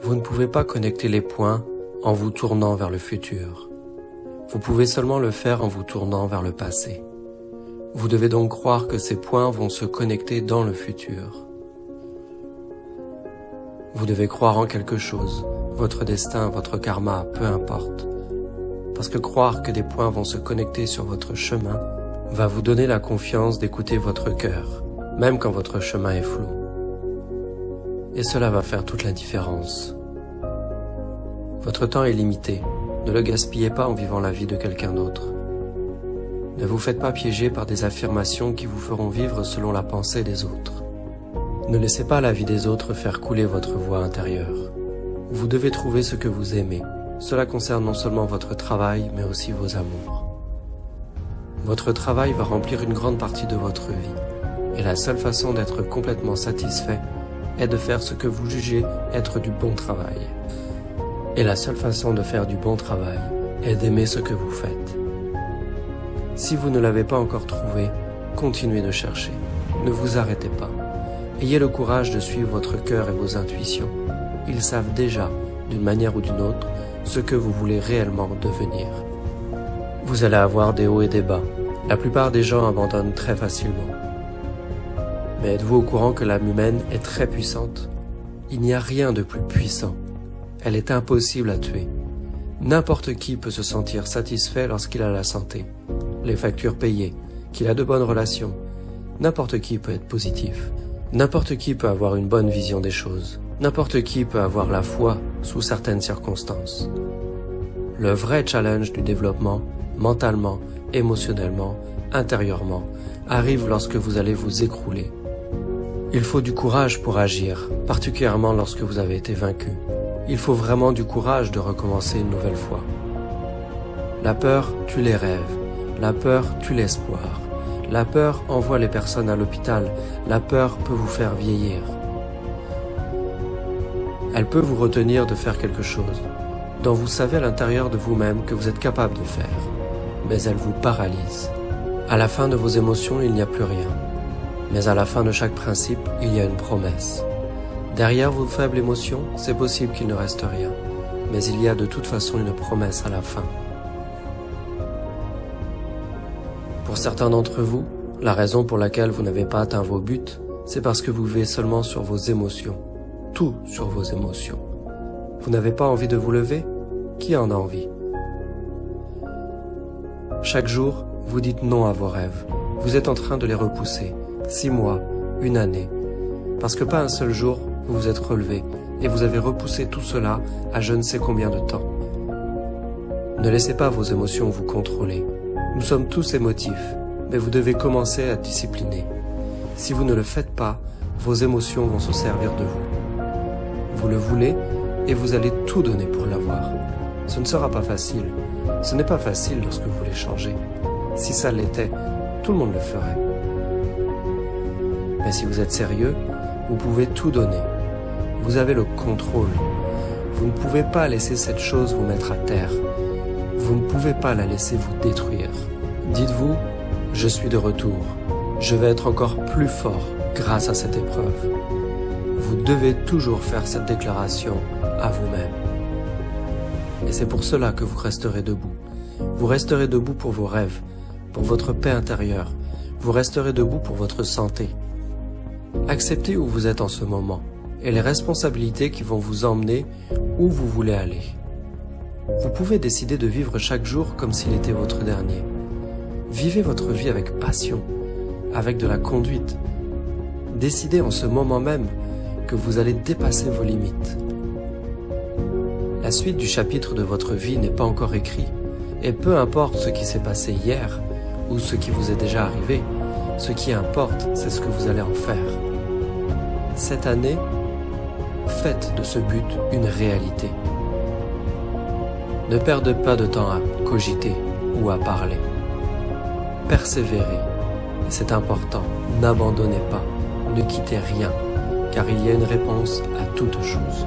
Vous ne pouvez pas connecter les points en vous tournant vers le futur. Vous pouvez seulement le faire en vous tournant vers le passé. Vous devez donc croire que ces points vont se connecter dans le futur. Vous devez croire en quelque chose, votre destin, votre karma, peu importe. Parce que croire que des points vont se connecter sur votre chemin va vous donner la confiance d'écouter votre cœur, même quand votre chemin est flou. Et cela va faire toute la différence. Votre temps est limité, ne le gaspillez pas en vivant la vie de quelqu'un d'autre. Ne vous faites pas piéger par des affirmations qui vous feront vivre selon la pensée des autres. Ne laissez pas la vie des autres faire couler votre voix intérieure. Vous devez trouver ce que vous aimez. Cela concerne non seulement votre travail, mais aussi vos amours. Votre travail va remplir une grande partie de votre vie, et la seule façon d'être complètement satisfait est de faire ce que vous jugez être du bon travail. Et la seule façon de faire du bon travail est d'aimer ce que vous faites. Si vous ne l'avez pas encore trouvé, continuez de chercher. Ne vous arrêtez pas. Ayez le courage de suivre votre cœur et vos intuitions. Ils savent déjà, d'une manière ou d'une autre, ce que vous voulez réellement devenir. Vous allez avoir des hauts et des bas. La plupart des gens abandonnent très facilement. Mais êtes-vous au courant que l'âme humaine est très puissante? Il n'y a rien de plus puissant. Elle est impossible à tuer. N'importe qui peut se sentir satisfait lorsqu'il a la santé, les factures payées, qu'il a de bonnes relations. N'importe qui peut être positif. N'importe qui peut avoir une bonne vision des choses. N'importe qui peut avoir la foi sous certaines circonstances. Le vrai challenge du développement, mentalement, émotionnellement, intérieurement, arrive lorsque vous allez vous écrouler. Il faut du courage pour agir, particulièrement lorsque vous avez été vaincu. Il faut vraiment du courage de recommencer une nouvelle fois. La peur tue les rêves, la peur tue l'espoir. La peur envoie les personnes à l'hôpital, la peur peut vous faire vieillir. Elle peut vous retenir de faire quelque chose, dont vous savez à l'intérieur de vous-même que vous êtes capable de faire, mais elle vous paralyse. À la fin de vos émotions, il n'y a plus rien. Mais à la fin de chaque principe, il y a une promesse. Derrière vos faibles émotions, c'est possible qu'il ne reste rien, mais il y a de toute façon une promesse à la fin. Pour certains d'entre vous, la raison pour laquelle vous n'avez pas atteint vos buts, c'est parce que vous vivez seulement sur vos émotions. Tout sur vos émotions. Vous n'avez pas envie de vous lever? Qui en a envie? Chaque jour, vous dites non à vos rêves. Vous êtes en train de les repousser. 6 mois, 1 année. Parce que pas un seul jour, vous vous êtes relevé et vous avez repoussé tout cela à je ne sais combien de temps. Ne laissez pas vos émotions vous contrôler. Nous sommes tous émotifs, mais vous devez commencer à discipliner. Si vous ne le faites pas, vos émotions vont se servir de vous. Vous le voulez et vous allez tout donner pour l'avoir. Ce ne sera pas facile. Ce n'est pas facile lorsque vous voulez changer. Si ça l'était, tout le monde le ferait. Mais si vous êtes sérieux, vous pouvez tout donner. Vous avez le contrôle. Vous ne pouvez pas laisser cette chose vous mettre à terre. Vous ne pouvez pas la laisser vous détruire. Dites-vous, je suis de retour. Je vais être encore plus fort grâce à cette épreuve. Vous devez toujours faire cette déclaration à vous-même. Et c'est pour cela que vous resterez debout. Vous resterez debout pour vos rêves, pour votre paix intérieure. Vous resterez debout pour votre santé. Acceptez où vous êtes en ce moment et les responsabilités qui vont vous emmener où vous voulez aller. Vous pouvez décider de vivre chaque jour comme s'il était votre dernier. Vivez votre vie avec passion, avec de la conduite. Décidez en ce moment même que vous allez dépasser vos limites. La suite du chapitre de votre vie n'est pas encore écrit, et peu importe ce qui s'est passé hier ou ce qui vous est déjà arrivé, ce qui importe, c'est ce que vous allez en faire. Cette année, faites de ce but une réalité. Ne perdez pas de temps à cogiter ou à parler. Persévérez, c'est important, n'abandonnez pas, ne quittez rien, car il y a une réponse à toute chose.